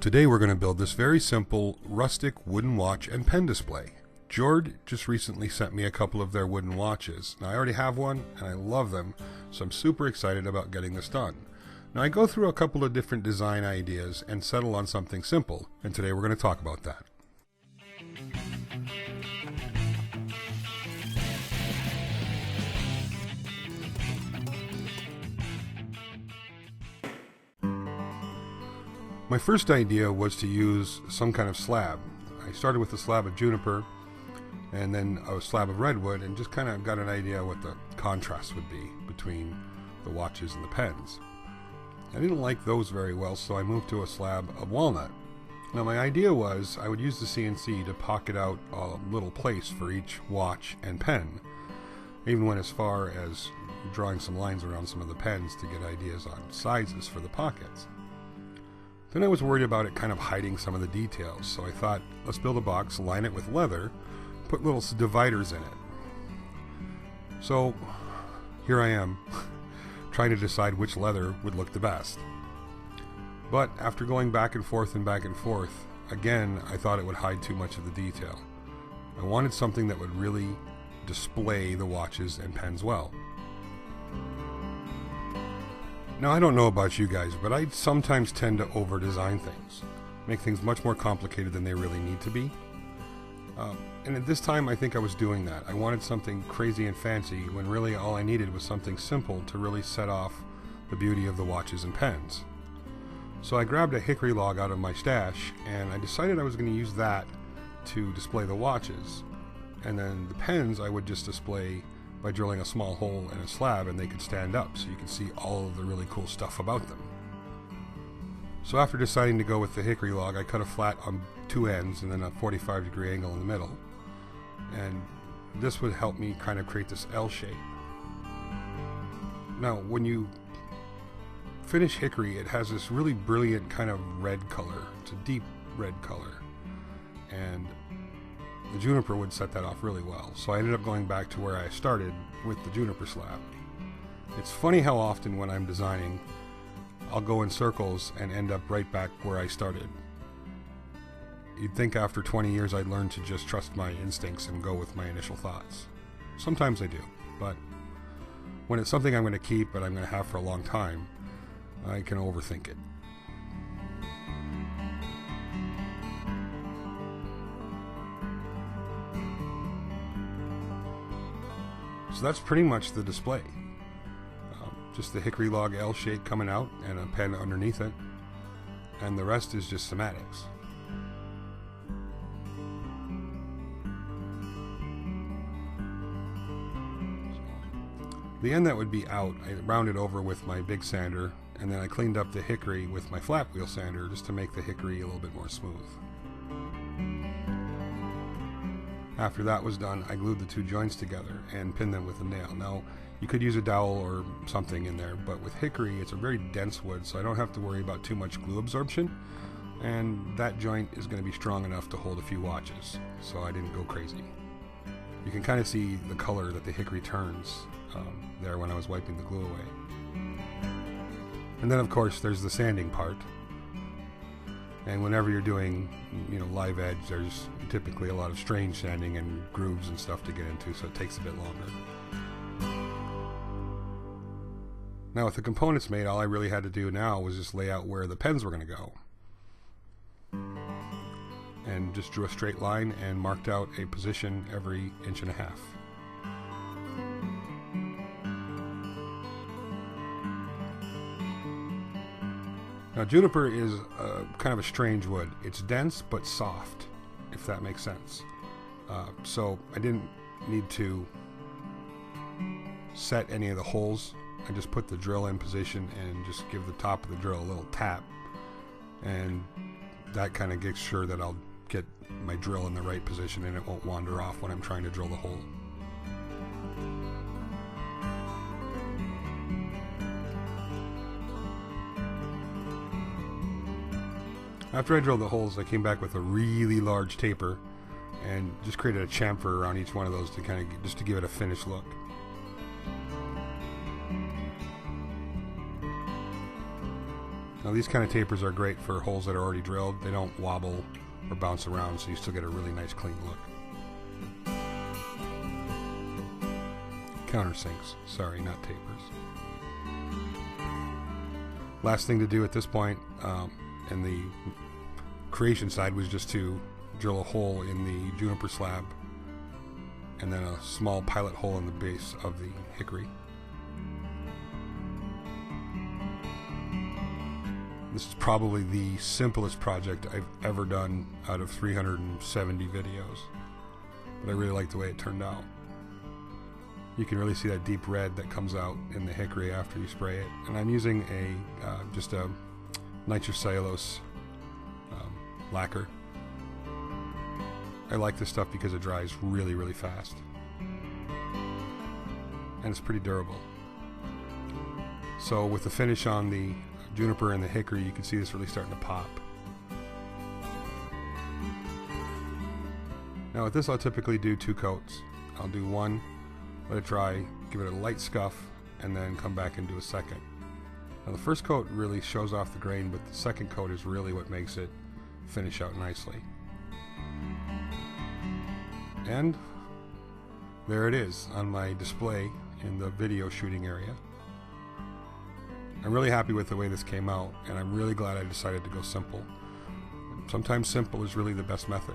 Today we're going to build this very simple rustic wooden watch and pen display. Jord just recently sent me a couple of their wooden watches. Now I already have one and I love them, so I'm super excited about getting this done. Now I go through a couple of different design ideas and settle on something simple, and today we're going to talk about that. My first idea was to use some kind of slab. I started with a slab of juniper and then a slab of redwood and just kind of got an idea what the contrast would be between the watches and the pens. I didn't like those very well, so I moved to a slab of walnut. Now my idea was I would use the CNC to pocket out a little place for each watch and pen. I even went as far as drawing some lines around some of the pens to get ideas on sizes for the pockets. Then I was worried about it kind of hiding some of the details, so I thought, let's build a box, line it with leather, put little dividers in it. So here I am, trying to decide which leather would look the best. But after going back and forth, again, I thought it would hide too much of the detail. I wanted something that would really display the watches and pens well. Now, I don't know about you guys, but I sometimes tend to over-design things, make things much more complicated than they really need to be. And at this time, I think I was doing that. I wanted something crazy and fancy when really all I needed was something simple to really set off the beauty of the watches and pens. So I grabbed a hickory log out of my stash, and I decided I was going to use that to display the watches. And then the pens I would just display by drilling a small hole in a slab, and they could stand up so you could see all of the really cool stuff about them. So after deciding to go with the hickory log, I cut a flat on two ends and then a 45-degree angle in the middle. And this would help me kind of create this L shape. Now when you finish hickory, it has this really brilliant kind of red color. It's a deep red color. And the juniper would set that off really well, so I ended up going back to where I started with the juniper slab. It's funny how often when I'm designing, I'll go in circles and end up right back where I started. You'd think after 20 years I'd learn to just trust my instincts and go with my initial thoughts. Sometimes I do, but when it's something I'm going to keep and I'm going to have for a long time, I can overthink it. So that's pretty much the display. Just the hickory log L shape coming out and a pen underneath it, and the rest is just schematics. The end that would be out, I rounded over with my big sander, and then I cleaned up the hickory with my flat wheel sander just to make the hickory a little bit more smooth. After that was done, I glued the two joints together and pinned them with a nail. Now, you could use a dowel or something in there, but with hickory, it's a very dense wood, so I don't have to worry about too much glue absorption, and that joint is going to be strong enough to hold a few watches, so I didn't go crazy. You can kind of see the color that the hickory turns there when I was wiping the glue away. And then, of course, there's the sanding part. And whenever you're doing, live edge, there's typically a lot of strange sanding and grooves and stuff to get into, so it takes a bit longer. Now with the components made, all I really had to do now was just lay out where the pens were going to go. And just drew a straight line and marked out a position every 1.5 inches. Now juniper is kind of a strange wood. It's dense but soft, if that makes sense. So I didn't need to set any of the holes. I just put the drill in position and just give the top of the drill a little tap. And that kind of gets sure that I'll get my drill in the right position and it won't wander off when I'm trying to drill the hole. After I drilled the holes, I came back with a really large taper and just created a chamfer around each one of those to kind of just to give it a finished look. Now these kind of tapers are great for holes that are already drilled. They don't wobble or bounce around, so you still get a really nice clean look. Countersinks, sorry, not tapers. Last thing to do at this point in the creation side was just to drill a hole in the juniper slab and then a small pilot hole in the base of the hickory. This is probably the simplest project I've ever done out of 370 videos, but I really like the way it turned out. You can really see that deep red that comes out in the hickory after you spray it, and I'm using just a nitrocellulose lacquer. I like this stuff because it dries really, really fast, and it's pretty durable. So with the finish on the juniper and the hickory, you can see this really starting to pop. Now with this, I'll typically do 2 coats. I'll do one, let it dry, give it a light scuff, and then come back and do a second. Now the first coat really shows off the grain, but the second coat is really what makes it finish out nicely. And there it is on my display in the video shooting area. I'm really happy with the way this came out, and I'm really glad I decided to go simple. Sometimes simple is really the best method.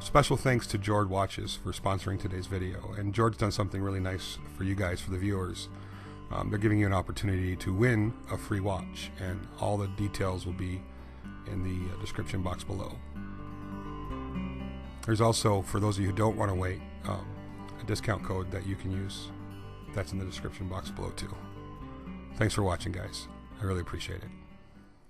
Special thanks to Jord Watches for sponsoring today's video, and Jord's done something really nice for you guys, for the viewers. They're giving you an opportunity to win a free watch, and all the details will be in the description box below. There's also, for those of you who don't want to wait, a discount code that you can use. That's in the description box below too. Thanks for watching, guys. I really appreciate it.